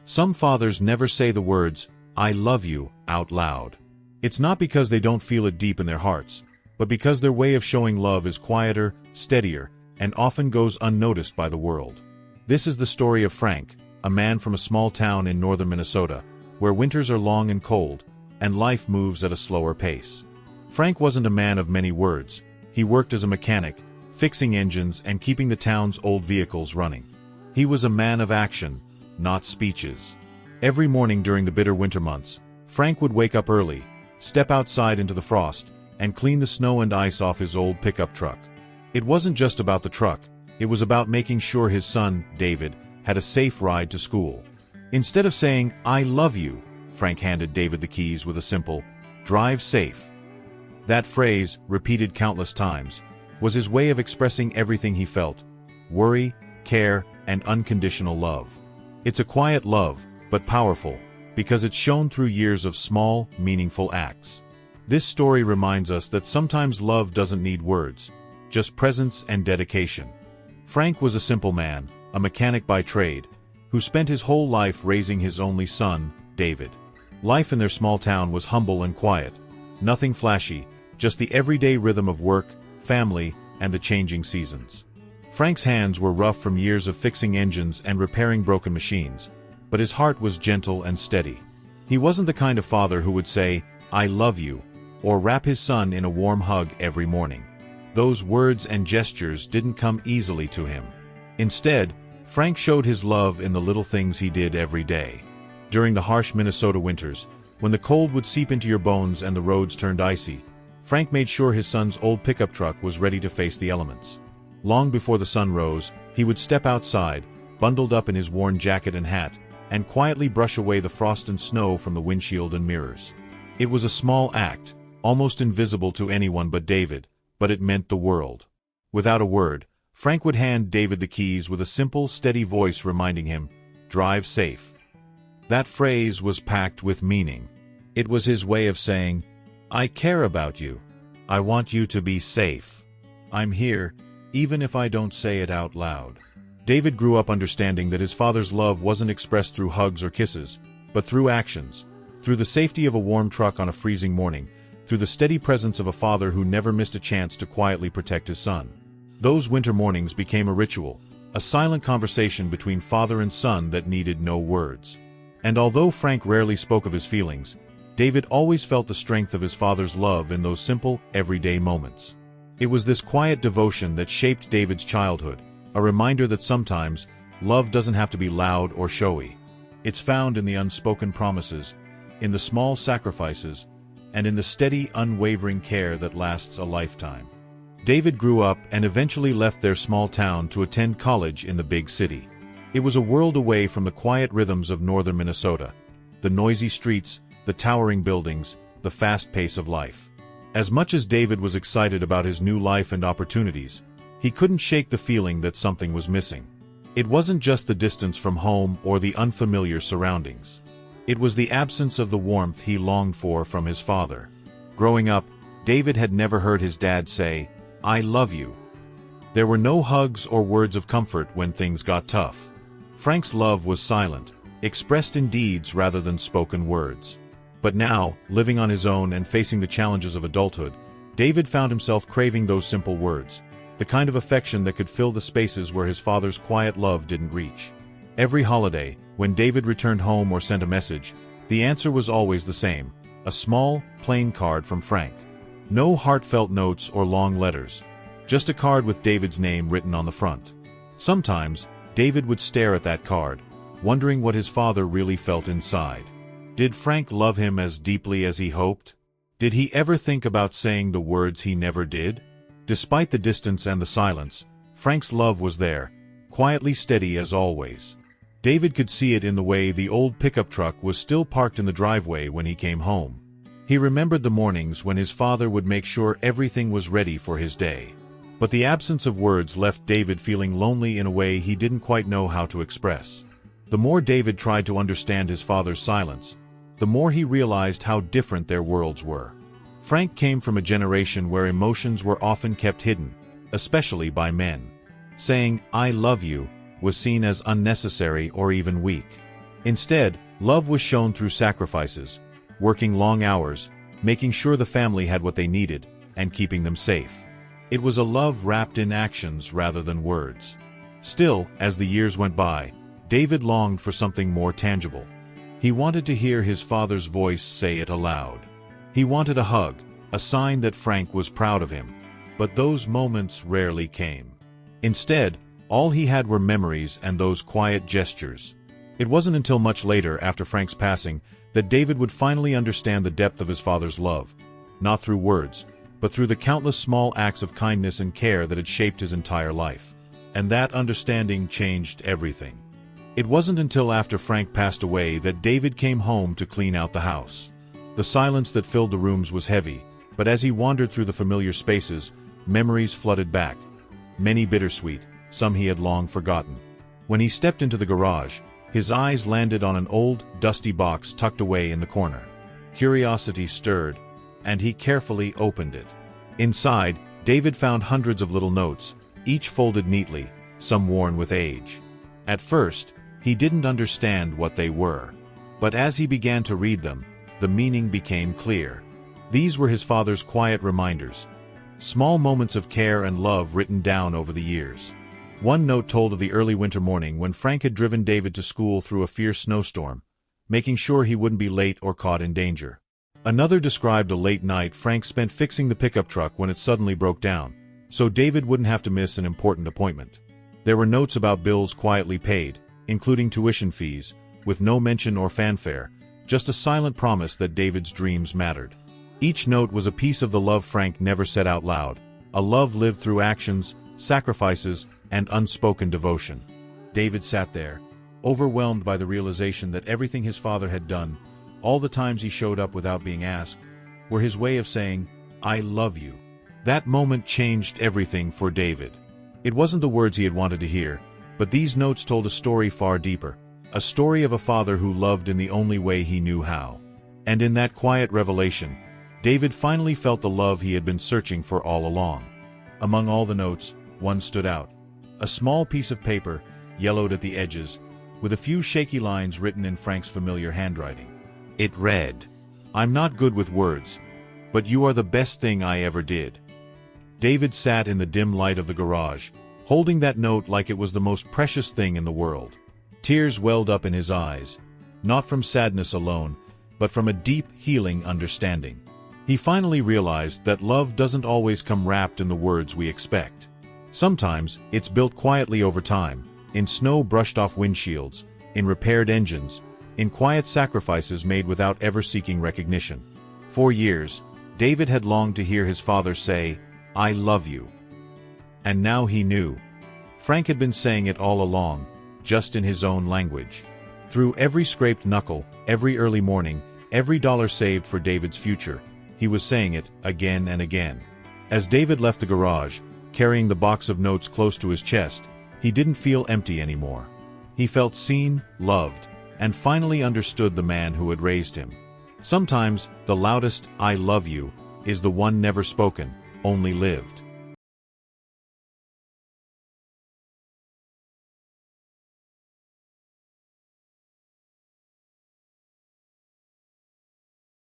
Some fathers never say the words, "I love you," out loud. It's not because they don't feel it deep in their hearts, but because their way of showing love is quieter, steadier, and often goes unnoticed by the world. This is the story of Frank, a man from a small town in northern Minnesota, where winters are long and cold, and life moves at a slower pace. Frank wasn't a man of many words. He worked as a mechanic, fixing engines and keeping the town's old vehicles running. He was a man of action, not speeches. Every morning during the bitter winter months, Frank would wake up early, step outside into the frost, and clean the snow and ice off his old pickup truck. It wasn't just about the truck, it was about making sure his son, David, had a safe ride to school. Instead of saying, "I love you," Frank handed David the keys with a simple, "Drive safe." That phrase, repeated countless times, was his way of expressing everything he felt: worry, care, and unconditional love. It's a quiet love, but powerful, because it's shown through years of small, meaningful acts. This story reminds us that sometimes love doesn't need words, just presence and dedication. Frank was a simple man, a mechanic by trade, who spent his whole life raising his only son, David. Life in their small town was humble and quiet. Nothing flashy, just the everyday rhythm of work, family, and the changing seasons. Frank's hands were rough from years of fixing engines and repairing broken machines, but his heart was gentle and steady. He wasn't the kind of father who would say, "I love you," or wrap his son in a warm hug every morning. Those words and gestures didn't come easily to him. Instead, Frank showed his love in the little things he did every day. During the harsh Minnesota winters, when the cold would seep into your bones and the roads turned icy, Frank made sure his son's old pickup truck was ready to face the elements. Long before the sun rose, he would step outside, bundled up in his worn jacket and hat, and quietly brush away the frost and snow from the windshield and mirrors. It was a small act, almost invisible to anyone but David, but it meant the world. Without a word, Frank would hand David the keys with a simple, steady voice reminding him, "Drive safe." That phrase was packed with meaning. It was his way of saying, "I care about you. I want you to be safe. I'm here, even if I don't say it out loud." David grew up understanding that his father's love wasn't expressed through hugs or kisses, but through actions, through the safety of a warm truck on a freezing morning, through the steady presence of a father who never missed a chance to quietly protect his son. Those winter mornings became a ritual, a silent conversation between father and son that needed no words. And although Frank rarely spoke of his feelings, David always felt the strength of his father's love in those simple, everyday moments. It was this quiet devotion that shaped David's childhood, a reminder that sometimes, love doesn't have to be loud or showy. It's found in the unspoken promises, in the small sacrifices, and in the steady, unwavering care that lasts a lifetime. David grew up and eventually left their small town to attend college in the big city. It was a world away from the quiet rhythms of northern Minnesota, the noisy streets, the towering buildings, the fast pace of life. As much as David was excited about his new life and opportunities, he couldn't shake the feeling that something was missing. It wasn't just the distance from home or the unfamiliar surroundings. It was the absence of the warmth he longed for from his father. Growing up, David had never heard his dad say, "I love you." There were no hugs or words of comfort when things got tough. Frank's love was silent, expressed in deeds rather than spoken words. But now, living on his own and facing the challenges of adulthood, David found himself craving those simple words, the kind of affection that could fill the spaces where his father's quiet love didn't reach. Every holiday, when David returned home or sent a message, the answer was always the same: a small, plain card from Frank. No heartfelt notes or long letters, just a card with David's name written on the front. Sometimes, David would stare at that card, wondering what his father really felt inside. Did Frank love him as deeply as he hoped? Did he ever think about saying the words he never did? Despite the distance and the silence, Frank's love was there, quietly steady as always. David could see it in the way the old pickup truck was still parked in the driveway when he came home. He remembered the mornings when his father would make sure everything was ready for his day. But the absence of words left David feeling lonely in a way he didn't quite know how to express. The more David tried to understand his father's silence, the more he realized how different their worlds were. Frank came from a generation where emotions were often kept hidden, especially by men. Saying, "I love you," was seen as unnecessary or even weak. Instead, love was shown through sacrifices, working long hours, making sure the family had what they needed, and keeping them safe. It was a love wrapped in actions rather than words. Still, as the years went by, David longed for something more tangible. He wanted to hear his father's voice say it aloud. He wanted a hug, a sign that Frank was proud of him. But those moments rarely came. Instead, all he had were memories and those quiet gestures. It wasn't until much later, after Frank's passing, that David would finally understand the depth of his father's love, not through words, but through the countless small acts of kindness and care that had shaped his entire life. And that understanding changed everything. It wasn't until after Frank passed away that David came home to clean out the house. The silence that filled the rooms was heavy, but as he wandered through the familiar spaces, memories flooded back. Many bittersweet, some he had long forgotten. When he stepped into the garage, his eyes landed on an old, dusty box tucked away in the corner. Curiosity stirred, and he carefully opened it. Inside, David found hundreds of little notes, each folded neatly, some worn with age. At first, he didn't understand what they were. But as he began to read them, the meaning became clear. These were his father's quiet reminders, small moments of care and love written down over the years. One note told of the early winter morning when Frank had driven David to school through a fierce snowstorm, making sure he wouldn't be late or caught in danger. Another described a late night Frank spent fixing the pickup truck when it suddenly broke down, so David wouldn't have to miss an important appointment. There were notes about bills quietly paid, including tuition fees, with no mention or fanfare, just a silent promise that David's dreams mattered. Each note was a piece of the love Frank never said out loud, a love lived through actions, sacrifices, and unspoken devotion. David sat there, overwhelmed by the realization that everything his father had done, all the times he showed up without being asked, were his way of saying, "I love you." That moment changed everything for David. It wasn't the words he had wanted to hear, but these notes told a story far deeper, a story of a father who loved in the only way he knew how. And in that quiet revelation, David finally felt the love he had been searching for all along. Among all the notes, one stood out. A small piece of paper, yellowed at the edges, with a few shaky lines written in Frank's familiar handwriting. It read, "I'm not good with words, but you are the best thing I ever did." David sat in the dim light of the garage, holding that note like it was the most precious thing in the world. Tears welled up in his eyes, not from sadness alone, but from a deep, healing understanding. He finally realized that love doesn't always come wrapped in the words we expect. Sometimes, it's built quietly over time, in snow brushed off windshields, in repaired engines, in quiet sacrifices made without ever seeking recognition. For years, David had longed to hear his father say, "I love you." And now he knew. Frank had been saying it all along, just in his own language. Through every scraped knuckle, every early morning, every dollar saved for David's future, he was saying it again and again. As David left the garage, carrying the box of notes close to his chest, he didn't feel empty anymore. He felt seen, loved, and finally understood the man who had raised him. Sometimes, the loudest "I love you" is the one never spoken, only lived.